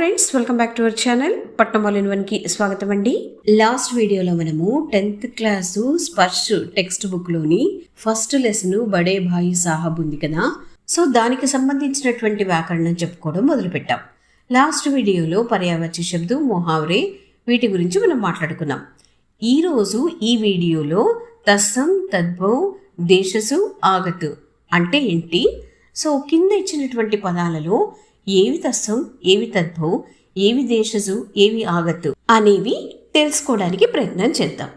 Friends, welcome back to our channel పట్నం all in one కి స్వాగతం అండి. లాస్ట్ వీడియోలో మనము 10th class Sparsh text book లోని ఫస్ట్ లెసన్ బడే భాయి సాహబ్ ఉంది కదా, సో దానికి సంబంధించినటువంటి వ్యాకరణం చెప్పుకోవడం మొదలు పెట్టాం. లాస్ట్ వీడియోలో పర్యాయవాచ్య శబ్దం, మొహావరే వీటి గురించి మనం మాట్లాడుకున్నాం. ఈరోజు ఈ వీడియోలో తస్సం, తద్భవ్, దేశసు, ఆగత్ అంటే ఏంటి, సో కింద ఇచ్చినటువంటి పదాలలో ఏవి తస్సం, ఏవి తద్భవ్, ఏవి దేశసు, ఏవి ఆగత్తు అనేవి తెలుసుకోవడానికి ప్రయత్నం చేద్దాం.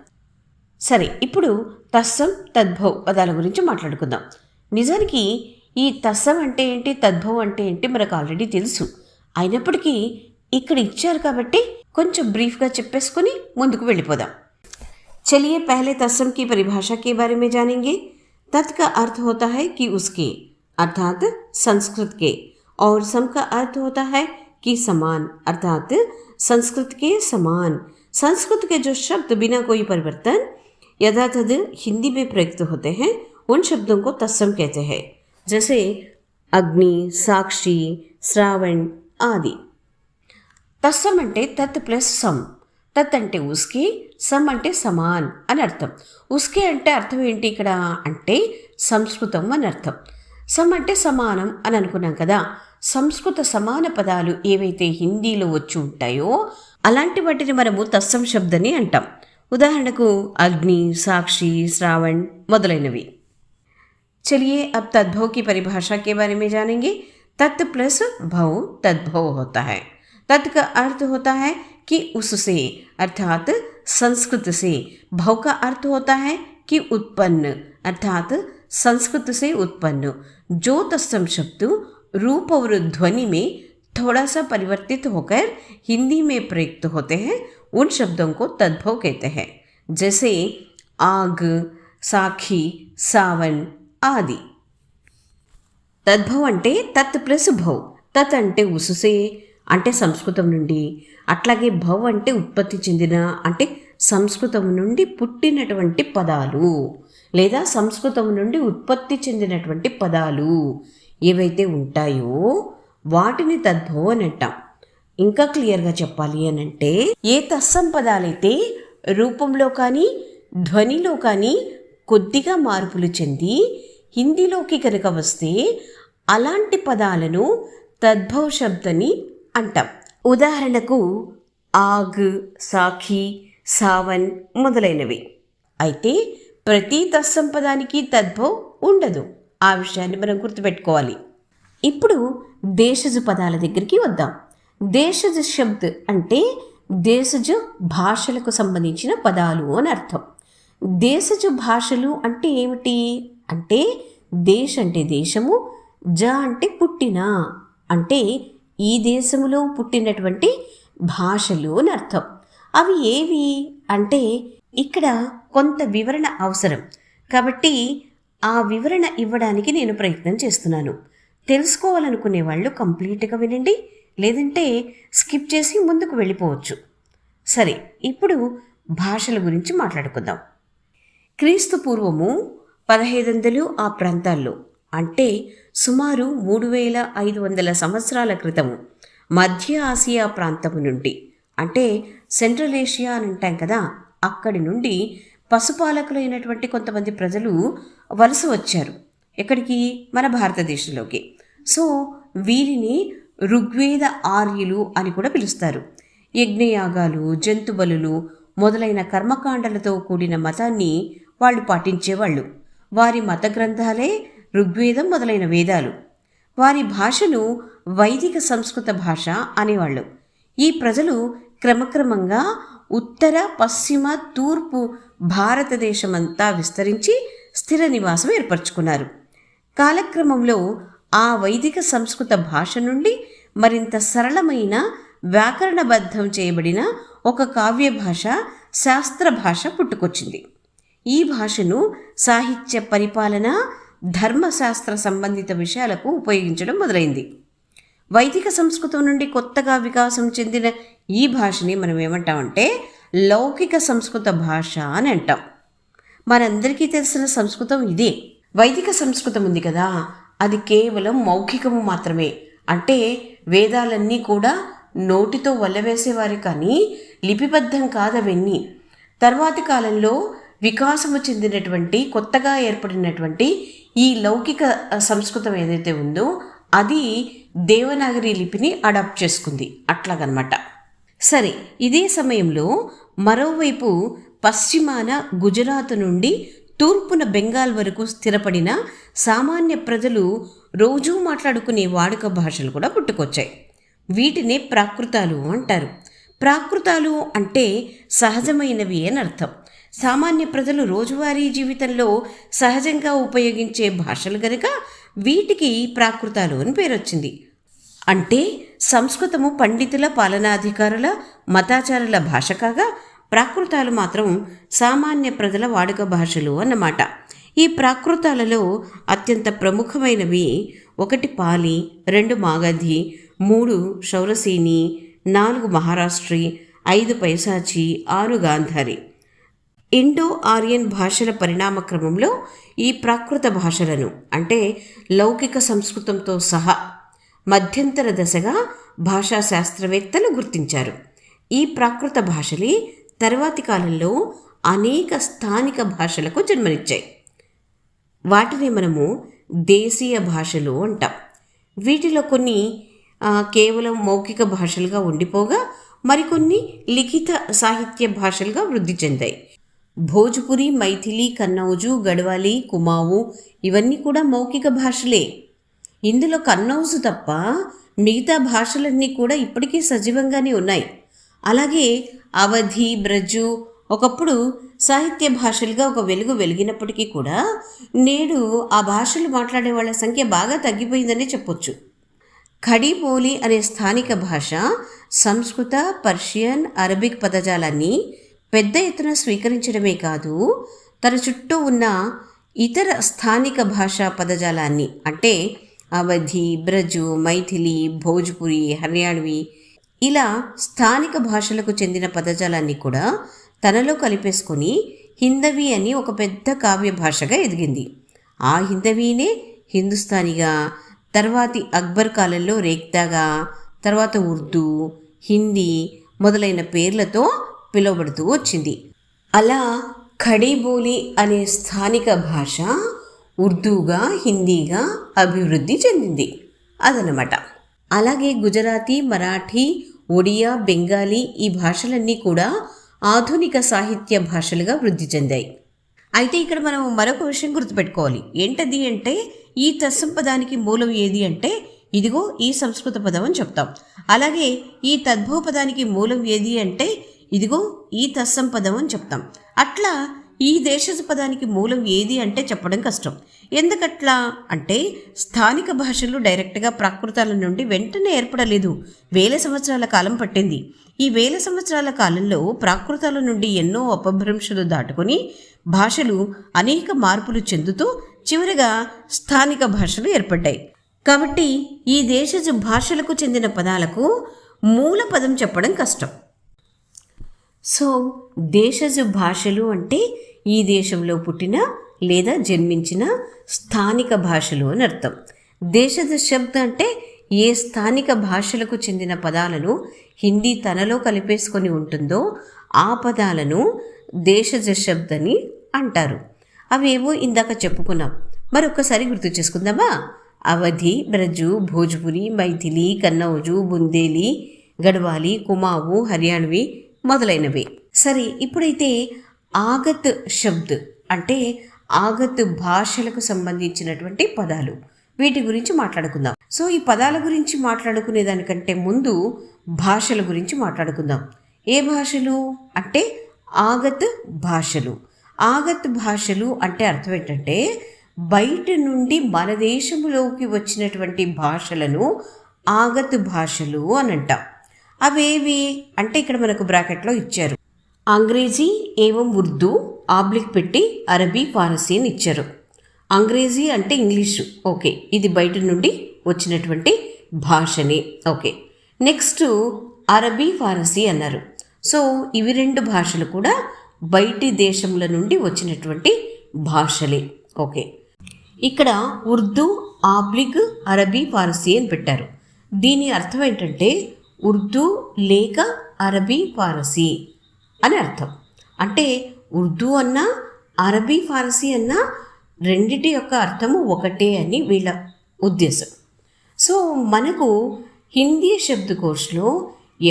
సరే, ఇప్పుడు తస్సం, తద్భవ్ పదాల గురించి మాట్లాడుకుందాం. నిజానికి ఈ తస్సం అంటే ఏంటి, తద్భవ్ అంటే ఏంటి మనకు ఆల్రెడీ తెలుసు. అయినప్పటికీ ఇక్కడ ఇచ్చారు కాబట్టి కొంచెం బ్రీఫ్గా చెప్పేసుకుని ముందుకు వెళ్ళిపోదాం. चलिए पहले तत्सम की परिभाषा के बारे में जानेंगे. तत् का अर्थ होता है कि उसके, अर्थात संस्कृत के, और सम का अर्थ होता है कि समान, अर्थात संस्कृत के समान. संस्कृत के जो शब्द बिना कोई परिवर्तन यथातथ हिंदी में प्रयुक्त होते हैं उन शब्दों को तत्सम कहते हैं, जैसे अग्नि, साक्षी, श्रावण आदि. तत्सम అంటే తత్ ప్లస్ సమ్. తత్ అంటే ఉస్కే, సమ్ అంటే సమాన్ అని అర్థం. ఉస్కే అంటే అర్థం ఏంటి ఇక్కడ అంటే సంస్కృతం అని అర్థం. సమ్ అంటే సమానం అని అనుకున్నాం కదా. సంస్కృత సమాన పదాలు ఏవైతే హిందీలో వచ్చి ఉంటాయో అలాంటి వాటిని మనము తత్సం శబ్దని అంటాం. ఉదాహరణకు అగ్ని, సాక్షి, శ్రావణ్ మొదలైనవి. चलिए अब तद्भव की परिभाषा के बारे में जानेंगे. तत् प्लस भव तद्भव होता है. तत् का अर्थ होता है कि उससे, अर्थात संस्कृत से. भव का अर्थ होता है कि उत्पन्न, अर्थात संस्कृत से उत्पन्न. जो तत्सम शब्द रूप और ध्वनि में थोड़ा सा परिवर्तित होकर हिंदी में प्रयुक्त होते हैं उन शब्दों को तद्भव कहते हैं, जैसे आग, साखी, सावन आदि. తద్భవ్ అంటే తత్ ప్లస్ భవ్. తత్ అంటే ఉసుసే అంటే సంస్కృతం నుండి, అట్లాగే భవ్ అంటే ఉత్పత్తి చెందిన అంటే సంస్కృతం నుండి పుట్టినటువంటి పదాలు లేదా సంస్కృతం నుండి ఉత్పత్తి చెందినటువంటి పదాలు ఏవైతే ఉంటాయో వాటిని తద్భవ్ అని అంటాం. ఇంకా క్లియర్గా చెప్పాలి అని అంటే ఏ తత్సం పదాలైతే రూపంలో కానీ ధ్వనిలో కానీ కొద్దిగా మార్పులు చెంది హిందీలోకి కనుక వస్తే అలాంటి పదాలను తద్భవ్ శబ్దని అంటాం. ఉదాహరణకు ఆగ్, సాఖి, సావన్ మొదలైనవి. అయితే ప్రతి తత్సం పదానికి తద్భవ్ ఉండదు. ఆ విషయాన్ని మనం గుర్తుపెట్టుకోవాలి. ఇప్పుడు దేశజ పదాల దగ్గరికి వద్దాం. దేశజ శబ్ద్ అంటే దేశజ భాషలకు సంబంధించిన పదాలు అని అర్థం. దేశజ భాషలు అంటే ఏమిటి అంటే దేశ్ అంటే దేశము, జ అంటే పుట్టిన అంటే ఈ దేశములో పుట్టినటువంటి భాషలు అని అర్థం. అవి ఏవి అంటే ఇక్కడ కొంత వివరణ అవసరం కాబట్టి ఆ వివరణ ఇవ్వడానికి నేను ప్రయత్నం చేస్తున్నాను. తెలుసుకోవాలనుకునే వాళ్ళు కంప్లీట్గా వినండి, లేదంటే స్కిప్ చేసి ముందుకు వెళ్ళిపోవచ్చు. సరే, ఇప్పుడు భాషల గురించి మాట్లాడుకుందాం. క్రీస్తు పూర్వము 1500 ఆ ప్రాంతాల్లో అంటే సుమారు 3500 సంవత్సరాల క్రితము మధ్య ఆసియా ప్రాంతము నుండి అంటే సెంట్రల్ ఏషియా అని అంటాం కదా, అక్కడి నుండి పశుపాలకులైనటువంటి కొంతమంది ప్రజలు వలస వచ్చారు. ఎక్కడికి? మన భారతదేశంలోకి. సో వీరిని ఋగ్వేద ఆర్యులు అని కూడా పిలుస్తారు. యజ్ఞయాగాలు, జంతుబలులు మొదలైన కర్మకాండలతో కూడిన మతాన్ని వాళ్ళు పాటించేవాళ్ళు. వారి మత గ్రంథాలే ఋగ్వేదం మొదలైన వేదాలు. వారి భాషను వైదిక సంస్కృత భాష అనేవాళ్ళు. ఈ ప్రజలు క్రమక్రమంగా ఉత్తర, పశ్చిమ, తూర్పు భారతదేశమంతా విస్తరించి స్థిర నివాసం ఏర్పరచుకున్నారు. కాలక్రమంలో ఆ వైదిక సంస్కృత భాష నుండి మరింత సరళమైన వ్యాకరణబద్ధం చేయబడిన ఒక కావ్య భాష, శాస్త్ర భాష పుట్టుకొచ్చింది. ఈ భాషను సాహిత్య, పరిపాలన, ధర్మశాస్త్ర సంబంధిత విషయాలకు ఉపయోగించడం మొదలైంది. వైదిక సంస్కృతం నుండి కొత్తగా వికాసం చెందిన ఈ భాషని మనం ఏమంటామంటే లౌకిక సంస్కృత భాష అని అంటాం. మనందరికీ తెలిసిన సంస్కృతం ఇదే. వైదిక సంస్కృతం ఉంది కదా, అది కేవలం మౌఖికము మాత్రమే. అంటే వేదాలన్నీ కూడా నోటితో వల్లవేసేవారు కానీ లిపిబద్ధం కాదవన్నీ. తర్వాతి కాలంలో వికాసము చెందినటువంటి కొత్తగా ఏర్పడినటువంటి ఈ లౌకిక సంస్కృతం ఏదైతే ఉందో అది దేవనాగరి లిపిని అడాప్ట్ చేసుకుంది అట్లాగనమాట. సరే, ఇదే సమయంలో మరోవైపు పశ్చిమాన గుజరాత్ నుండి తూర్పున బెంగాల్ వరకు స్థిరపడిన సామాన్య ప్రజలు రోజూ మాట్లాడుకునే వాడుక భాషలు కూడా పుట్టుకొచ్చాయి. వీటినే ప్రాకృతాలు అంటారు. ప్రాకృతాలు అంటే సహజమైనవి అని అర్థం. సామాన్య ప్రజలు రోజువారీ జీవితంలో సహజంగా ఉపయోగించే భాషలు కనుక వీటికి ప్రాకృతాలు అని పేరు వచ్చింది. అంటే సంస్కృతము పండితుల, పాలనాధికారుల, మతాచారుల భాష కాగా ప్రాకృతాలు మాత్రం సామాన్య ప్రజల వాడుక భాషలు అన్నమాట. ఈ ప్రాకృతాలలో అత్యంత ప్రముఖమైనవి 1 పాలి, 2 మాగధి, 3 షౌరసేని, 4 మహారాష్ట్రీ, 5 పైశాచి, 6 గాంధారి. ఇండో ఆర్యన్ భాషల పరిణామ క్రమంలో ఈ ప్రాకృత భాషలను అంటే లౌకిక సంస్కృతంతో సహా మధ్యంతర దశగా భాషా శాస్త్రవేత్తలు గుర్తించారు. ఈ ప్రాకృత భాషలే తర్వాతి కాలంలో అనేక స్థానిక భాషలకు జన్మనిచ్చాయి. వాటిని మనము దేశీయ భాషలు అంటాం. వీటిలో కొన్ని కేవలం మౌఖిక భాషలుగా ఉండిపోగా మరికొన్ని లిఖిత సాహిత్య భాషలుగా వృద్ధి చెందాయి. భోజ్పురి, మైథిలి, కన్నౌజు, గఢవాలి, కుమావు ఇవన్నీ కూడా మౌఖిక భాషలే. ఇందులో కన్నౌజు తప్ప మిగతా భాషలన్నీ కూడా ఇప్పటికీ సజీవంగానే ఉన్నాయి. అలాగే అవధి, బ్రజు ఒకప్పుడు సాహిత్య భాషలుగా ఒక వెలుగు వెలిగినప్పటికీ కూడా నేడు ఆ భాషలు మాట్లాడే వాళ్ళ సంఖ్య బాగా తగ్గిపోయిందనే చెప్పొచ్చు. ఖడీ బోలి అనే స్థానిక భాష సంస్కృత, పర్షియన్, అరబిక్ పదజాలాన్ని పెద్ద ఎత్తున స్వీకరించడమే కాదు, తన చుట్టూ ఉన్న ఇతర స్థానిక భాషా పదజాలాన్ని అంటే అవధి, బ్రజు, మైథిలి, భోజ్పురి, హర్యాణవి ఇలా స్థానిక భాషలకు చెందిన పదజాలాన్ని కూడా తనలో కలిపేసుకొని హిందవీ అని ఒక పెద్ద కావ్య భాషగా ఎదిగింది. ఆ హిందవీనే హిందుస్థానీగా, తర్వాతి అక్బర్ కాలంలో రేఖ్తాగా, తర్వాత ఉర్దూ, హిందీ మొదలైన పేర్లతో పిలువబడుతూ వచ్చింది. అలా ఖడీ బోలి అనే స్థానిక భాష ఉర్దూగా, హిందీగా అభివృద్ధి చెందింది అదనమాట. అలాగే గుజరాతీ, మరాఠీ, ఒడియా, బెంగాలీ ఈ భాషలన్నీ కూడా ఆధునిక సాహిత్య భాషలుగా వృద్ధి చెందాయి. అయితే ఇక్కడ మనం మరొక విషయం గుర్తుపెట్టుకోవాలి. ఏంటది అంటే ఈ తత్సం పదానికి మూలం ఏది అంటే ఇదిగో ఈ సంస్కృత పదం అని చెప్తాం. అలాగే ఈ తద్భవ పదానికి మూలం ఏది అంటే ఇదిగో ఈ తత్సం పదం అని చెప్తాం. అట్లా ఈ దేశజ పదానికి మూలం ఏది అంటే చెప్పడం కష్టం. ఎందుకట్లా అంటే స్థానిక భాషలు డైరెక్ట్గా ప్రాకృతాల నుండి వెంటనే ఏర్పడలేదు. వేల సంవత్సరాల కాలం పట్టింది. ఈ వేల సంవత్సరాల కాలంలో ప్రాకృతాల నుండి ఎన్నో అపభ్రంశలు దాటుకొని భాషలు అనేక మార్పులు చెందుతూ చివరిగా స్థానిక భాషలు ఏర్పడ్డాయి. కాబట్టి ఈ దేశజ భాషలకు చెందిన పదాలకు మూల పదం చెప్పడం కష్టం. సో దేశజ భాషలు అంటే ఈ దేశంలో పుట్టిన లేదా జన్మించిన స్థానిక భాషలు అని అర్థం. దేశజ శబ్ద అంటే ఏ స్థానిక భాషలకు చెందిన పదాలను హిందీ తనలో కలిపేసుకొని ఉంటుందో ఆ పదాలను దేశజ శబ్దని అంటారు. అవేవో ఇందాక చెప్పుకున్నాం, మరొకసారి గుర్తు చేసుకుందామా? అవధి, బ్రజు, భోజ్పురి, మైథిలి, కన్నౌజు, బుందేలి, గఢవాలి, కుమావు, హర్యాణవి మొదలైనవి. సరే, ఇప్పుడైతే ఆగత్ శబ్ద్ అంటే ఆగత్ భాషలకు సంబంధించినటువంటి పదాలు, వీటి గురించి మాట్లాడుకుందాం. సో ఈ పదాల గురించి మాట్లాడుకునే దానికంటే ముందు భాషల గురించి మాట్లాడుకుందాం. ఏ భాషలు అంటే ఆగత్ భాషలు. ఆగత్ భాషలు అంటే అర్థం ఏంటంటే బయట నుండి మన దేశంలోకి వచ్చినటువంటి భాషలను ఆగత్ భాషలు అని అంటాం. అవేవి అంటే ఇక్కడ మనకు బ్రాకెట్లో ఇచ్చారు. అంగ్రేజీ ఏవం ఉర్దూ ఆబ్లిక్ పెట్టి అరబీ, ఫారసీ అని ఇచ్చారు. అంగ్రేజీ అంటే ఇంగ్లీషు, ఓకే, ఇది బయట నుండి వచ్చినటువంటి భాషని. ఓకే, నెక్స్ట్ అరబీ, ఫారసీ అన్నారు. సో ఇవి రెండు భాషలు కూడా బయటి దేశంల నుండి వచ్చినటువంటి భాషలే. ఓకే, ఇక్కడ ఉర్దూ ఆబ్లిగ్ అరబీ, ఫారసీ అని పెట్టారు. దీని అర్థం ఏంటంటే ఉర్దూ లేక అరబీ ఫారసీ అని అర్థం. అంటే ఉర్దూ అన్నా అరబీ ఫారసీ అన్నా రెండిటి యొక్క అర్థము ఒకటే అని వీళ్ళ ఉద్దేశం. సో మనకు హిందీ శబ్దకోష్లో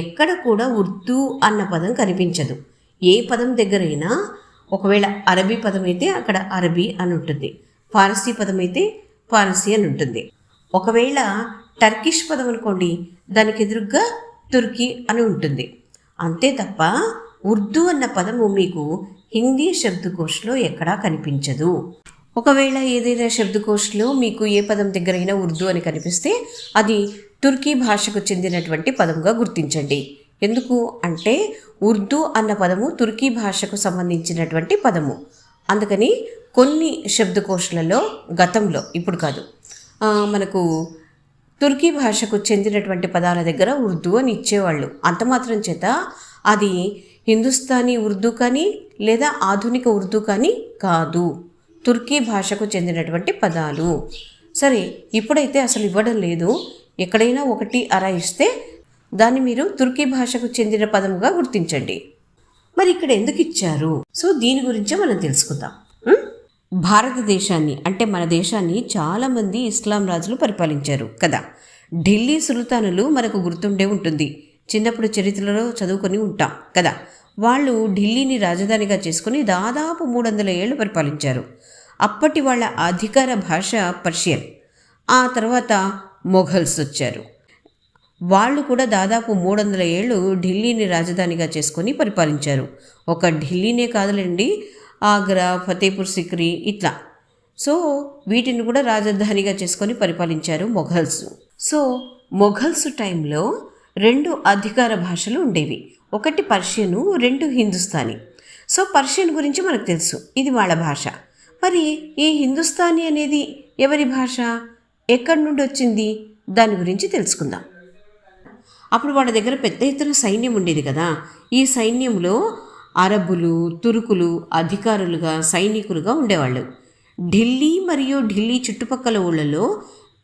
ఎక్కడ కూడా ఉర్దూ అన్న పదం కనిపించదు. ఏ పదం దగ్గరైనా ఒకవేళ అరబీ పదం అయితే అక్కడ అరబీ అని ఉంటుంది, ఫారసీ పదం అయితే ఫారసీ అని ఉంటుంది. ఒకవేళ టర్కిష్ పదం అనుకోండి, దానికి ఎదురుగ్గా తుర్కీ అని ఉంటుంది. అంతే తప్ప ఉర్దూ అన్న పదము మీకు హిందీ శబ్దకోష్లో ఎక్కడా కనిపించదు. ఒకవేళ ఏదైనా శబ్దకోష్లో మీకు ఏ పదం దగ్గరైనా ఉర్దూ అని కనిపిస్తే అది తుర్కీ భాషకు చెందినటువంటి పదంగా గుర్తించండి. ఎందుకు అంటే ఉర్దూ అన్న పదము తుర్కీ భాషకు సంబంధించినటువంటి పదము. అందుకని కొన్ని శబ్దకోష్లలో గతంలో, ఇప్పుడు కాదు, మనకు తుర్కీ భాషకు చెందినటువంటి పదాల దగ్గర ఉర్దూ అని ఇచ్చేవాళ్ళు. అంత మాత్రం చేత అది హిందుస్థానీ ఉర్దూ కానీ లేదా ఆధునిక ఉర్దూ కానీ కాదు, తుర్కీ భాషకు చెందినటువంటి పదాలు. సరే, ఇప్పుడైతే అసలు ఇవ్వడం లేదు. ఎక్కడైనా ఒకటి అర ఇస్తే దాన్ని మీరు తుర్కీ భాషకు చెందిన పదముగా గుర్తించండి. మరి ఇక్కడ ఎందుకు ఇచ్చారు? సో దీని గురించే మనం తెలుసుకుందాం. భారతదేశాన్ని అంటే మన దేశాన్ని చాలామంది ఇస్లాం రాజులు పరిపాలించారు కదా. ఢిల్లీ సుల్తానులు మనకు గుర్తుండే ఉంటుంది, చిన్నప్పుడు చరిత్రలో చదువుకొని ఉంటాం కదా. వాళ్ళు ఢిల్లీని రాజధానిగా చేసుకుని దాదాపు 300 ఏళ్ళు పరిపాలించారు. అప్పటి వాళ్ళ అధికార భాష పర్షియన్. ఆ తర్వాత మొఘల్స్ వచ్చారు. వాళ్ళు కూడా దాదాపు 300 ఏళ్ళు ఢిల్లీని రాజధానిగా చేసుకొని పరిపాలించారు. ఒక ఢిల్లీనే కాదులేండి, ఆగ్రా, ఫతేపూర్ సిక్రీ ఇట్లా. సో వీటిని కూడా రాజధానిగా చేసుకొని పరిపాలించారు మొఘల్స్. సో మొఘల్స్ టైంలో 2 అధికార భాషలు ఉండేవి, ఒకటి పర్షియను, 2 హిందుస్థానీ. సో పర్షియన్ గురించి మనకు తెలుసు, ఇది వాళ్ళ భాష. మరి ఈ హిందుస్థానీ అనేది ఎవరి భాష, ఎక్కడి నుండి వచ్చింది, దాని గురించి తెలుసుకుందాం. అప్పుడు వాళ్ళ దగ్గర పెద్ద ఎత్తున సైన్యం ఉండేది కదా. ఈ సైన్యంలో అరబ్బులు, తురుకులు అధికారులుగా, సైనికులుగా ఉండేవాళ్ళు. ఢిల్లీ మరియు ఢిల్లీ చుట్టుపక్కల ఊళ్ళలో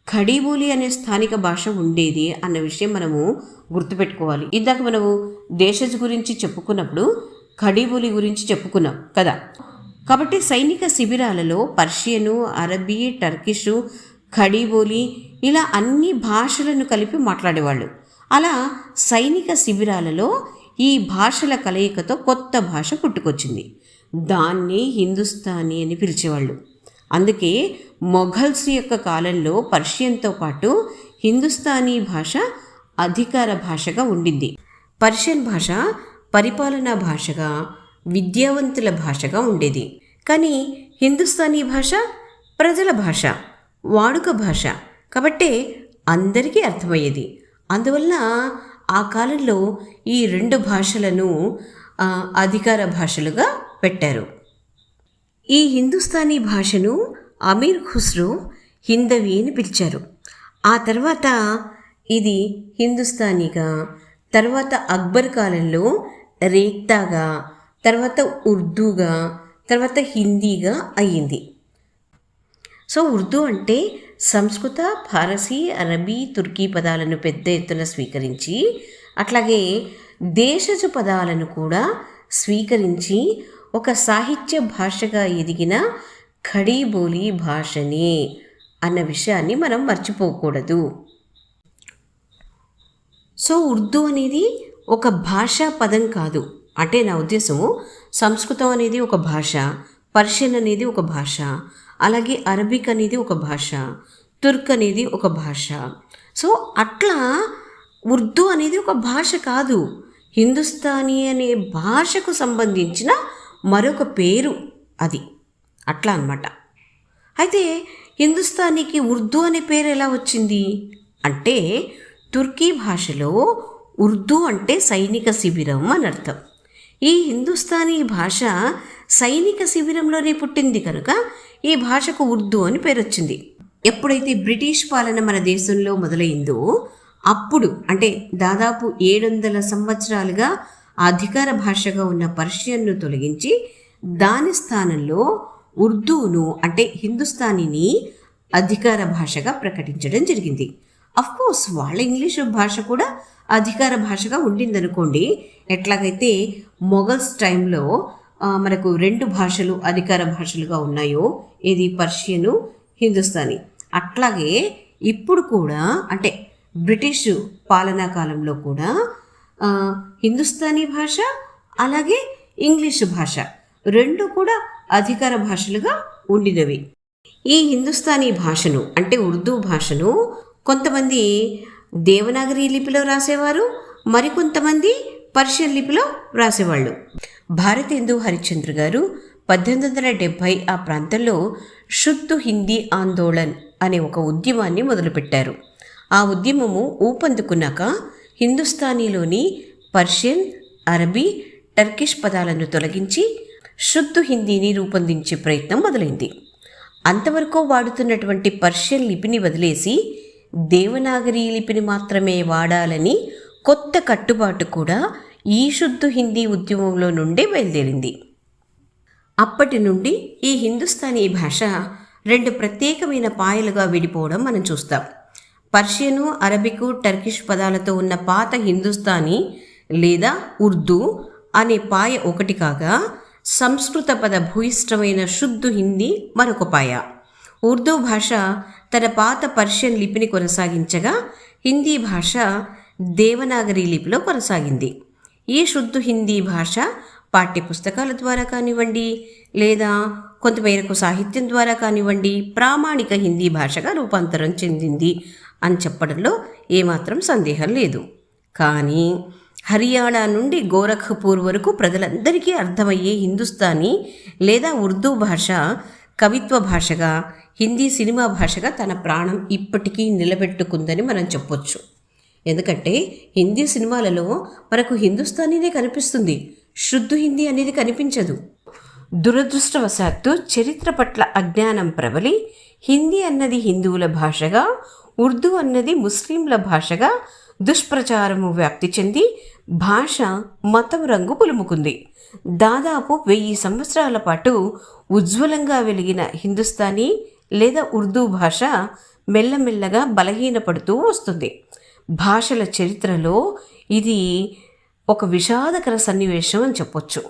ఖడీబోలి అనే స్థానిక భాష ఉండేది అన్న విషయం మనము గుర్తుపెట్టుకోవాలి. ఇందాక మనము దేశజ్ గురించి చెప్పుకున్నప్పుడు ఖడీబోలి గురించి చెప్పుకున్నాం కదా. కాబట్టి సైనిక శిబిరాలలో పర్షియను, అరబీ, టర్కిషు, ఖడీబోలి ఇలా అన్ని భాషలను కలిపి మాట్లాడేవాళ్ళు. అలా సైనిక శిబిరాలలో ఈ భాషల కలయికతో కొత్త భాష పుట్టుకొచ్చింది. దాన్ని హిందుస్థానీ అని పిలిచేవాళ్ళు. అందుకే మొఘల్స్ యొక్క కాలంలో పర్షియన్తో పాటు హిందుస్థానీ భాష అధికార భాషగా ఉండింది. పర్షియన్ భాష పరిపాలనా భాషగా, విద్యావంతుల భాషగా ఉండేది. కానీ హిందుస్థానీ భాష ప్రజల భాష, వాడుక భాష, కాబట్టే అందరికీ అర్థమయ్యేది. అందువల్ల ఆ కాలంలో ఈ 2 భాషలను అధికార భాషలుగా పెట్టారు. ఈ హిందుస్థానీ భాషను అమీర్ ఖుస్రో హిందవీ అని పిలిచారు. ఆ తర్వాత ఇది హిందుస్థానీగా, తర్వాత అక్బర్ కాలంలో రేఖ్తాగా, తర్వాత ఉర్దూగా, తర్వాత హిందీగా అయ్యింది. సో ఉర్దూ అంటే సంస్కృత, ఫారసీ, అరబీ, తుర్కీ పదాలను పెద్ద ఎత్తున స్వీకరించి, అట్లాగే దేశజ పదాలను కూడా స్వీకరించి ఒక సాహిత్య భాషగా ఎదిగిన ఖడీబోలి భాషనే అన్న విషయాన్ని మనం మర్చిపోకూడదు. సో ఉర్దూ అనేది ఒక భాషా పదం కాదు. అంటే నా ఉద్దేశము, సంస్కృతం అనేది ఒక భాష, పర్షియన్ అనేది ఒక భాష, అలాగే అరబిక్ అనేది ఒక భాష, తుర్క్ అనేది ఒక భాష. సో అట్లా ఉర్దూ అనేది ఒక భాష కాదు, హిందుస్థానీ అనే భాషకు సంబంధించిన మరొక పేరు అది. అట్లా అన్నమాట. అయితే హిందుస్థానీకి ఉర్దూ అనే పేరు ఎలా వచ్చింది అంటే, తుర్కీ భాషలో ఉర్దూ అంటే సైనిక శిబిరం అని అర్థం. ఈ హిందుస్థానీ భాష సైనిక శిబిరంలోనే పుట్టింది కనుక ఈ భాషకు ఉర్దూ అని పేరు వచ్చింది. ఎప్పుడైతే బ్రిటిష్ పాలన మన దేశంలో మొదలైందో అప్పుడు, అంటే దాదాపు 700 సంవత్సరాలుగా అధికార భాషగా ఉన్న పర్షియన్ను తొలగించి దాని స్థానంలో ఉర్దూను అంటే హిందుస్థానీని అధికార భాషగా ప్రకటించడం జరిగింది. కోర్స్ వాళ్ళ ఇంగ్లీషు భాష కూడా అధికార భాషగా ఉండిందనుకోండి. ఎట్లాగైతే మొఘల్స్ టైంలో మనకు 2 భాషలు అధికార భాషలుగా ఉన్నాయో, ఇది పర్షియను, హిందుస్థానీ. అట్లాగే ఇప్పుడు కూడా అంటే బ్రిటిష్ పాలనా కాలంలో కూడా హిందుస్థానీ భాష అలాగే ఇంగ్లీషు భాష 2 కూడా అధికార భాషలుగా ఉండినవి. ఈ హిందుస్థానీ భాషను అంటే ఉర్దూ భాషను కొంతమంది దేవనాగరి లిపిలో రాసేవారు, మరికొంతమంది పర్షియన్ లిపిలో రాసేవాళ్ళు. భారతేందు హరిశ్చంద్ర గారు 1870 ఆ ప్రాంతంలో శుద్ధ హిందీ ఆందోళన్ అనే ఒక ఉద్యమాన్ని మొదలుపెట్టారు. ఆ ఉద్యమము ఊపందుకున్నాక హిందుస్థానీలోని పర్షియన్, అరబీ, టర్కిష్ పదాలను తొలగించి శుద్ధ హిందీని రూపొందించే ప్రయత్నం మొదలైంది. అంతవరకు వాడుతున్నటువంటి పర్షియన్ లిపిని వదిలేసి దేవనాగరి లిపిని మాత్రమే వాడాలని కొత్త కట్టుబాటు కూడా ఈ శుద్ధ హిందీ ఉద్యమంలో నుండే బయలుదేరింది. అప్పటి నుండి ఈ హిందుస్థానీ భాష 2 ప్రత్యేకమైన పాయలుగా విడిపోవడం మనం చూస్తాం. పర్షియను, అరబికు, టర్కిష్ పదాలతో ఉన్న పాత హిందుస్థానీ లేదా ఉర్దూ అనే పాయ ఒకటి కాగా, సంస్కృత పద భూయిష్టమైన శుద్ధ హిందీ మరొక పాయ. ఉర్దూ భాష తన పాత పర్షియన్ లిపిని కొనసాగించగా, హిందీ భాష దేవనాగరి లిపిలో కొనసాగింది. ఈ శుద్ధ హిందీ భాష పాఠ్యపుస్తకాల ద్వారా కానివ్వండి, లేదా కొంతమేరకు సాహిత్యం ద్వారా కానివ్వండి, ప్రామాణిక హిందీ భాషగా రూపాంతరం చెందింది అని చెప్పడంలో ఏమాత్రం సందేహం లేదు. కానీ హర్యానా నుండి గోరఖ్పూర్ వరకు ప్రజలందరికీ అర్థమయ్యే హిందుస్థానీ లేదా ఉర్దూ భాష కవిత్వ భాషగా, హిందీ సినిమా భాషగా తన ప్రాణం ఇప్పటికీ నిలబెట్టుకుందని మనం చెప్పొచ్చు. ఎందుకంటే హిందీ సినిమాలలో మనకు హిందుస్థానీనే కనిపిస్తుంది, శుద్ధ హిందీ అనేది కనిపించదు. దురదృష్టవశాత్తు చరిత్ర పట్ల అజ్ఞానం ప్రబలి హిందీ అన్నది హిందువుల భాషగా, ఉర్దూ అన్నది ముస్లింల భాషగా దుష్ప్రచారము వ్యాప్తి చెంది భాష మతం రంగు పులుముకుంది. దాదాపు 1000 సంవత్సరాల పాటు ఉజ్వలంగా వెలిగిన హిందుస్థానీ లేదా ఉర్దూ భాష మెల్లమెల్లగా బలహీనపడుతూ వస్తుంది. భాషల చరిత్రలో ఇది ఒక విషాదకర సన్నివేశం అని చెప్పొచ్చు.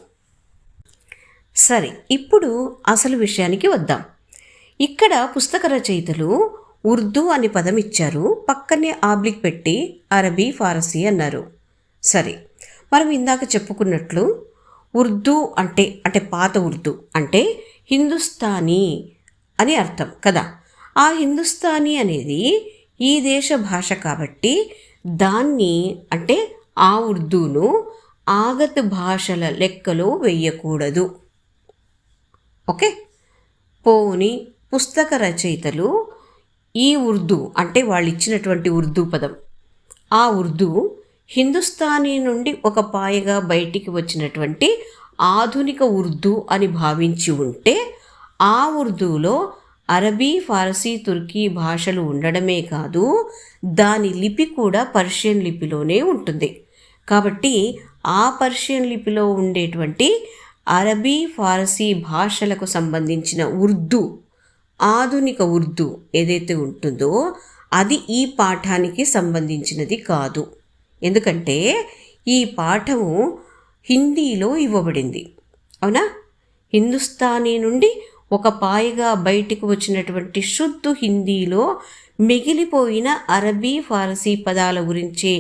సరే, ఇప్పుడు అసలు విషయానికి వద్దాం. ఇక్కడ పుస్తక రచయితలు ఉర్దూ అని పదం ఇచ్చారు, పక్కనే ఆబ్లిక్ పెట్టి అరబీ, ఫారసీ అన్నారు. సరే, మనం ఇందాక చెప్పుకున్నట్లు ఉర్దూ అంటే పాత ఉర్దూ అంటే హిందుస్థానీ అని అర్థం కదా. ఆ హిందుస్థానీ అనేది ఈ దేశ భాష కాబట్టి దాన్ని అంటే ఆ ఉర్దూను ఆగత్ భాషల లెక్కలో వెయ్యకూడదు. ఓకే, పోని పుస్తక రచయితలు ఈ ఉర్దూ అంటే వాళ్ళు ఇచ్చినటువంటి ఉర్దూ పదం, ఆ ఉర్దూ హిందుస్థానీ నుండి ఒక పాయగా బయటికి వచ్చినటువంటి ఆధునిక ఉర్దూ అని భావించి ఉంటే, ఆ ఉర్దూలో అరబీ, ఫారసీ, తుర్కీ భాషలు ఉండడమే కాదు, దాని లిపి కూడా పర్షియన్ లిపిలోనే ఉంటుంది. కాబట్టి ఆ పర్షియన్ లిపిలో ఉండేటువంటి అరబీ, ఫారసీ భాషలకు సంబంధించిన ఉర్దూ, ఆధునిక ఉర్దూ ఏదైతే ఉంటుందో అది ఈ పాఠానికి సంబంధించినది కాదు. ఎందుకంటే ఈ పాఠము హిందీలో ఇవ్వబడింది, అవునా. హిందుస్థానీ నుండి ఒక పాయగా బయటికి వచ్చినటువంటి శుద్ధ హిందీలో మిగిలిపోయిన అరబీ, ఫారసీ పదాల గురించే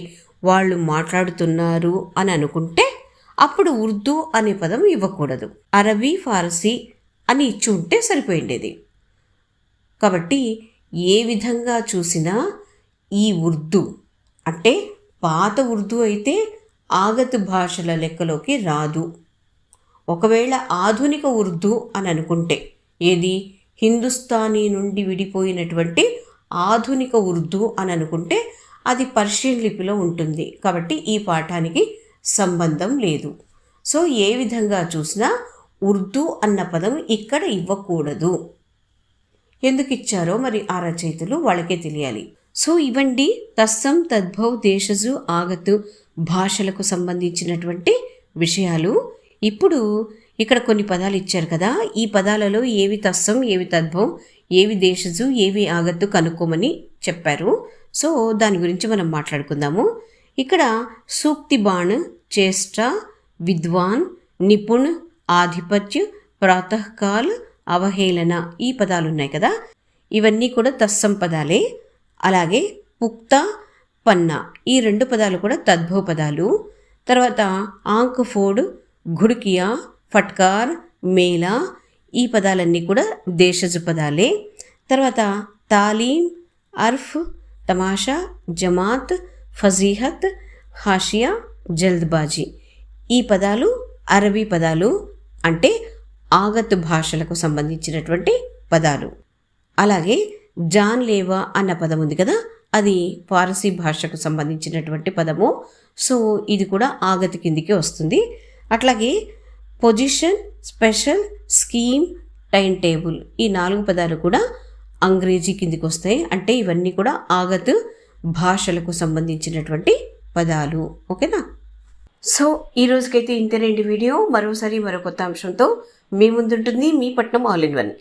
వాళ్ళు మాట్లాడుతున్నారు అని అనుకుంటే అప్పుడు ఉర్దూ అనే పదం ఇవ్వకూడదు, అరబీ, ఫారసీ అని ఇచ్చి ఉంటే సరిపోయిండేది. కాబట్టి ఏ విధంగా చూసినా ఈ ఉర్దూ అంటే పాత ఉర్దూ అయితే ఆగత్ భాషల లెక్కలోకి రాదు. ఒకవేళ ఆధునిక ఉర్దూ అని అనుకుంటే, ఏది హిందుస్థానీ నుండి విడిపోయినటువంటి ఆధునిక ఉర్దూ అని అనుకుంటే అది పర్షియన్ లిపిలో ఉంటుంది. కాబట్టి ఈ పాఠానికి సంబంధం లేదు. సో ఏ విధంగా చూసినా ఉర్దూ అన్న పదం ఇక్కడ ఇవ్వకూడదు. ఎందుకు ఇచ్చారో మరి ఆ రచయితలు వాళ్ళకే తెలియాలి. సో ఇవండి తస్సం, తద్భవ్, దేశజు, ఆగతు భాషలకు సంబంధించినటువంటి విషయాలు. ఇప్పుడు ఇక్కడ కొన్ని పదాలు ఇచ్చారు కదా, ఈ పదాలలో ఏవి తస్సం, ఏవి తద్భవం, ఏవి దేశజు ఏవి ఆగత్తు కనుక్కోమని చెప్పారు. సో దాని గురించి మనం మాట్లాడుకుందాము. ఇక్కడ సూక్తి బాణ్, చేష్ట, విద్వాన్, నిపుణ్, ఆధిపత్య, ప్రాతకాల్, అవహేళన ఈ పదాలు ఉన్నాయి కదా, ఇవన్నీ కూడా తత్సం పదాలే. అలాగే పుక్త, పన్నా ఈ 2 పదాలు కూడా తద్భవ పదాలు. తర్వాత ఆంక్ ఫోడ్, ఘుడ్కియా, ఫట్కార్, మేళా ఈ పదాలన్నీ కూడా దేశజు పదాలే. తర్వాత తాలీం, అర్ఫ్, తమాషా, జమాత్, ఫజీహత్, హాషియా, జల్ద్బాజీ ఈ పదాలు అరబీ పదాలు, అంటే ఆగత్ భాషలకు సంబంధించినటువంటి పదాలు. అలాగే జాన్ లేవా అన్న పదం ఉంది కదా, అది పారసీ భాషకు సంబంధించినటువంటి పదము. సో ఇది కూడా ఆగత్ కిందికి వస్తుంది. అట్లాగే position, special, scheme, time table ఈ 4 పదాలు కూడా అంగ్రేజీ కిందికి వస్తాయి. అంటే ఇవన్నీ కూడా ఆగత్ భాషలకు సంబంధించినటువంటి పదాలు. ఓకేనా? సో ఈ రోజుకైతే ఇంతేనండి వీడియో. మరోసారి మరో కొత్త అంశంతో మీ ముందుంటుంది మీ పట్నం ఆల్ ఇన్ వన్.